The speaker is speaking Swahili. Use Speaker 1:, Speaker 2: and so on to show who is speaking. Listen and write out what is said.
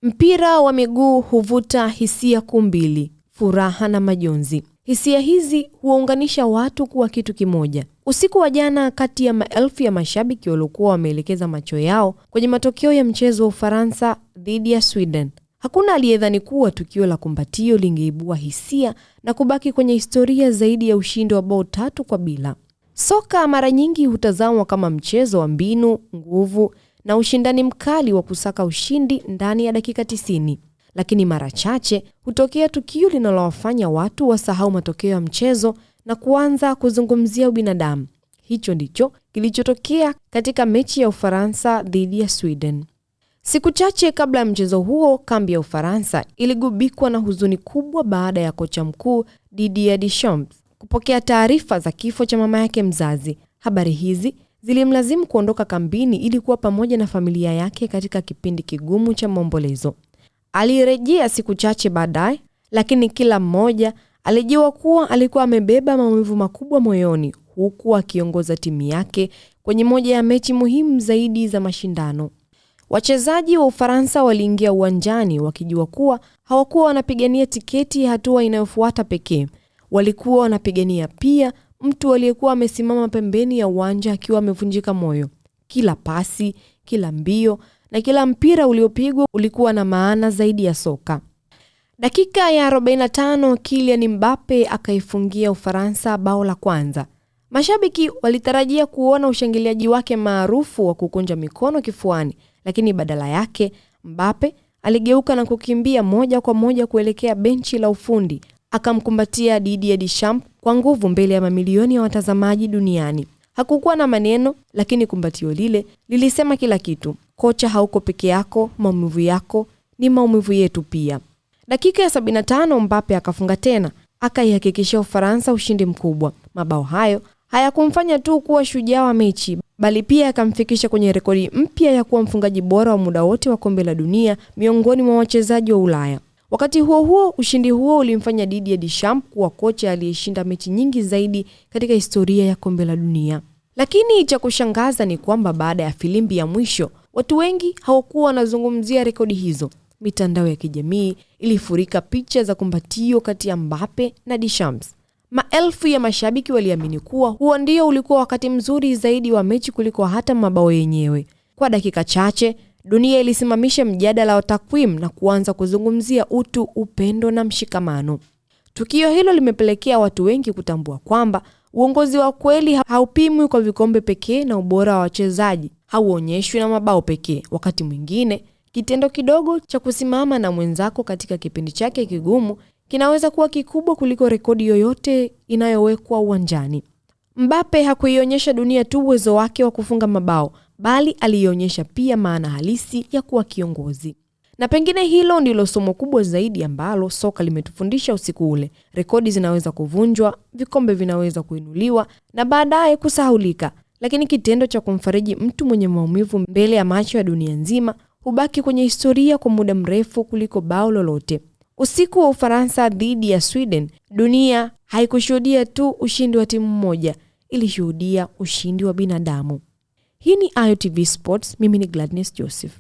Speaker 1: Mpira wa miguu huvuta hisia kumbili, furaha na majonzi. Hisia hizi huunganisha watu kuwa kitu kimoja. Usiku wa jana, kati ya maelfu ya mashabiki waliokuwa wameelekeza macho yao kwenye matokeo ya mchezo wa Ufaransa dhidi ya Sweden, hakuna aliyedhani kuwa tukio la kumbatio lingeibua hisia na kubaki kwenye historia zaidi ya ushindi wa bao 3-0. Soka mara nyingi hutazamwa kama mchezo wa mbinu, nguvu na ushindani mkali wa kusaka ushindi ndani ya dakika 90. Lakini mara chache hutokea tukio linalowafanya watu wasahau matokeo ya mchezo na kuanza kuzungumzia ubinadamu. Hicho ndicho kilichotokea katika mechi ya Ufaransa dhidi ya Sweden. Siku chache kabla ya mchezo huo, kambi ya Ufaransa iligubikwa na huzuni kubwa baada ya kocha mkuu Didier Deschamps kupokea taarifa za kifo cha mama yake mzazi. Habari hizi zilimlazimu kuondoka kambini ili kuwa pamoja na familia yake katika kipindi kigumu cha maombolezo. Alirejea siku chache baadaye, lakini kila mmoja alijua kuwa alikuwa amebeba maumivu makubwa moyoni, huku akiongoza timu yake kwenye moja ya mechi muhimu zaidi za mashindano. Wachezaji wa Ufaransa waliingia uwanjani wakijua kuwa hawakuwa wanapigania tiketi ya hatua inayofuata pekee. Walikuwa wanapigania pia mtu aliyekuwa amesimama pembeni ya uwanja akiwa amevunjika moyo. Kila pasi, kila mbio na kila mpira uliopigwa ulikuwa na maana zaidi ya soka. Dakika ya 45, Kylian Mbappe akaifungia Ufaransa bao la kwanza. Mashabiki walitarajia kuona ushangiliaji wake maarufu wa kukunja mikono kifuani, lakini badala yake Mbappe aligeuka na kukimbia moja kwa moja kuelekea benchi la ufundi. Akamkumbatia Didier Deschamps kwa nguvu mbele ya mamilioni ya watazamaji duniani. Hakukuwa na maneno, lakini kumbatio lile lilisema kila kitu. Kocha, hauko peke yako, maumivu yako ni maumivu yetu pia. Dakika ya 75, Mbappe akafunga tena, akaihakikishia Ufaransa ushindi mkubwa. Mabao hayo hayakumfanya tu kuwa shujaa wa mechi, bali pia akamfikisha kwenye rekodi mpya ya kuwa mfungaji bora wa muda wote wa kombe la dunia miongoni mwa wachezaji wa Ulaya. Wakati huo huo, ushindi huo ulimfanya Didier Deschamps kuwa kocha aliyeshinda mechi nyingi zaidi katika historia ya kombe la dunia. Lakini cha kushangaza ni kwamba baada ya filimbi ya mwisho, watu wengi hawakuwa wanazungumzia rekodi hizo. Mitandao ya kijamii ilifurika picha za kumbatio kati ya Mbappe na Deschamps. Maelfu ya mashabiki waliamini kuwa huo ndio ulikuwa wakati mzuri zaidi wa mechi kuliko hata mabao yenyewe. Kwa dakika chache, dunia ilisimamisha mjadala wa takwimu na kuanza kuzungumzia utu, upendo na mshikamano. Tukio hilo limepelekea watu wengi kutambua kwamba uongozi wa kweli haupimwi kwa vikombe pekee na ubora wa wachezaji hauonyeshwi na mabao pekee. Wakati mwingine, kitendo kidogo cha kusimama na mwenzako katika kipindi chake kigumu kinaweza kuwa kikubwa kuliko rekodi yoyote inayowekwa uwanjani. Mbappe hakuionyesha dunia tu uwezo wake wa kufunga mabao, bali alionyesha pia maana halisi ya kuwa kiongozi. Na pengine hilo ndilo somo kubwa zaidi ambalo soka limetufundisha usiku ule. Rekodi zinaweza kuvunjwa, vikombe vinaweza kuinuliwa na baadaye kusahaulika, lakini kitendo cha kumfariji mtu mwenye maumivu mbele ya macho ya dunia nzima hubaki kwenye historia kwa muda mrefu kuliko bao lolote. Usiku wa Ufaransa dhidi ya Sweden, dunia haikushuhudia tu ushindi wa timu moja, ilishuhudia ushindi wa binadamu. Hii ni Ayo TV Sports, mimi ni Gladness Joseph.